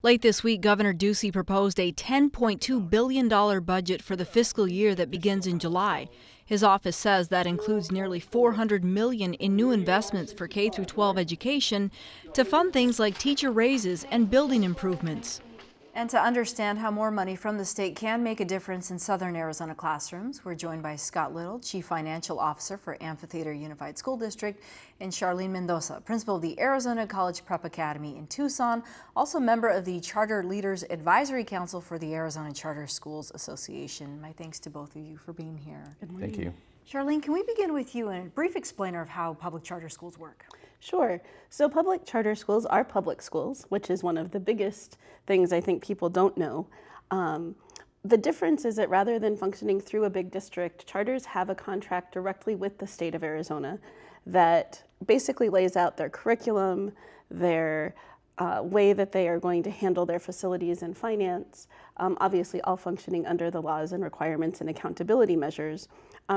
Late this week, Governor Ducey proposed a $10.2 billion budget for the fiscal year that begins in July. His office says that includes nearly $400 million in new investments for K-12 education to fund things like teacher raises and building improvements. And to understand how more money from the state can make a difference in southern Arizona classrooms, we're joined by Scott Little, Chief Financial Officer for Amphitheater Unified School District, and Charlene Mendoza, Principal of the Arizona College Prep Academy in Tucson, also member of the Charter Leaders Advisory Council for the Arizona Charter Schools Association. My thanks to both of you for being here. Thank you. Charlene, can we begin with you and a brief explainer of how public charter schools work? Sure. So public charter schools are public schools, which is one of the biggest things I think people don't know. The difference is that rather than functioning through a big district, charters have a contract directly with the state of Arizona that basically lays out their curriculum, their way that they are going to handle their facilities and finance, obviously all functioning under the laws and requirements and accountability measures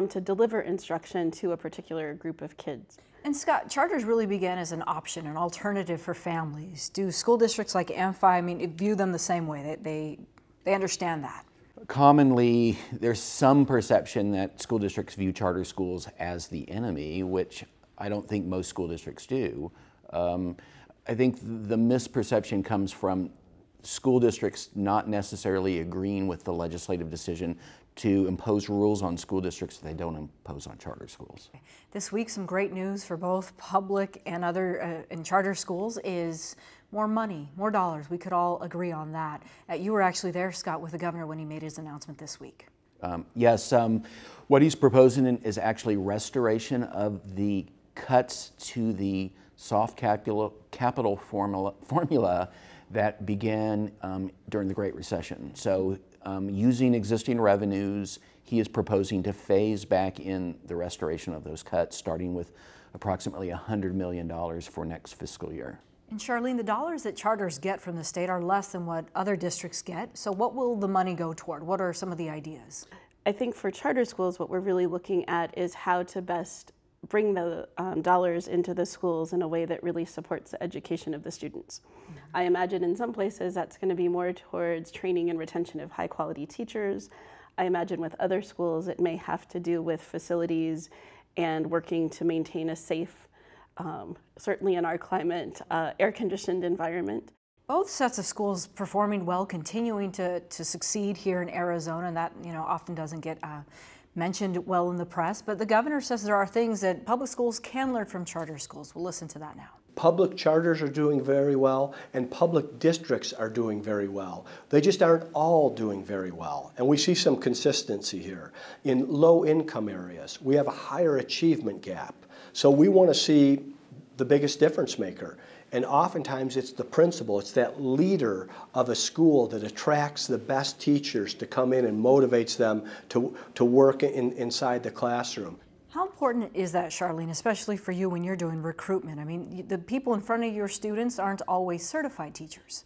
to deliver instruction to a particular group of kids. And Scott, charters really began as an option, an alternative for families. Do school districts like Amphi, view them the same way? They understand that? Commonly, there's some perception that school districts view charter schools as the enemy, which I don't think most school districts do. I think the misperception comes from school districts not necessarily agreeing with the legislative decision to impose rules on school districts that they don't impose on charter schools. This week, some great news for both public and other and charter schools is more money, more dollars. We could all agree on that. You were actually there, Scott, with the governor when he made his announcement this week. Yes, what he's proposing is actually restoration of the cuts to the soft capital formula that began during the Great Recession. So using existing revenues, he is proposing to phase back in the restoration of those cuts, starting with approximately $100 million for next fiscal year. And Charlene, the dollars that charters get from the state are less than what other districts get. So what will the money go toward? What are some of the ideas? I think for charter schools, what we're really looking at is how to best bring the dollars into the schools in a way that really supports the education of the students. Mm-hmm. I imagine in some places that's going to be more towards training and retention of high quality teachers. I imagine with other schools it may have to do with facilities and working to maintain a safe, certainly in our climate, air-conditioned environment. Both sets of schools performing well, continuing to succeed here in Arizona, and that often doesn't get mentioned well in the press, but the governor says there are things that public schools can learn from charter schools. We'll listen to that now. Public charters are doing very well, and public districts are doing very well. They just aren't all doing very well, and we see some consistency here. In low-income areas, we have a higher achievement gap, so we want to see the biggest difference maker. And oftentimes it's the principal, it's that leader of a school that attracts the best teachers to come in and motivates them to work inside the classroom. How important is that, Charlene, especially for you when you're doing recruitment? The people in front of your students aren't always certified teachers.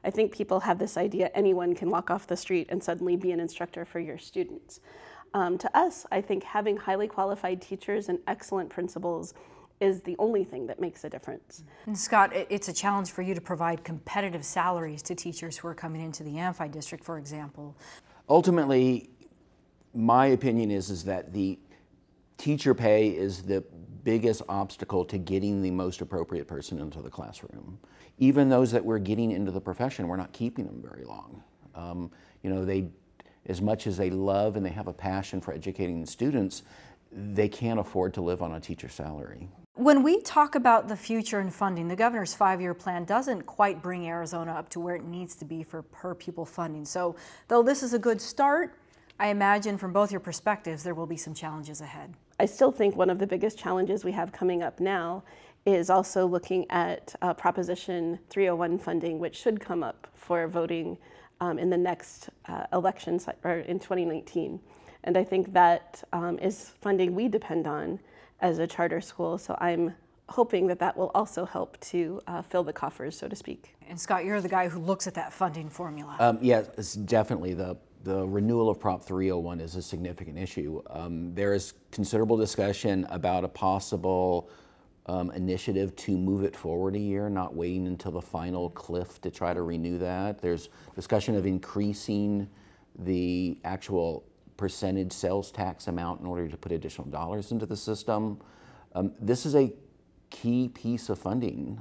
I think people have this idea anyone can walk off the street and suddenly be an instructor for your students. To us, I think having highly qualified teachers and excellent principals is the only thing that makes a difference. And Scott, it's a challenge for you to provide competitive salaries to teachers who are coming into the Amphi district, for example. Ultimately, my opinion is that the teacher pay is the biggest obstacle to getting the most appropriate person into the classroom. Even those that we're getting into the profession, we're not keeping them very long. They, as much as they love and they have a passion for educating the students, they can't afford to live on a teacher salary. When we talk about the future and funding, the governor's 5-year plan doesn't quite bring Arizona up to where it needs to be for per pupil funding. So though this is a good start, I imagine from both your perspectives there will be some challenges ahead. I still think one of the biggest challenges we have coming up now is also looking at Proposition 301 funding, which should come up for voting in the next election or in 2019. And I think that is funding we depend on as a charter school. So I'm hoping that that will also help to fill the coffers, so to speak. And Scott, you're the guy who looks at that funding formula. Yeah, it's definitely the renewal of Prop 301 is a significant issue. There is considerable discussion about a possible initiative to move it forward a year, not waiting until the final cliff to try to renew that. There's discussion of increasing the actual percentage sales tax amount in order to put additional dollars into the system. This is a key piece of funding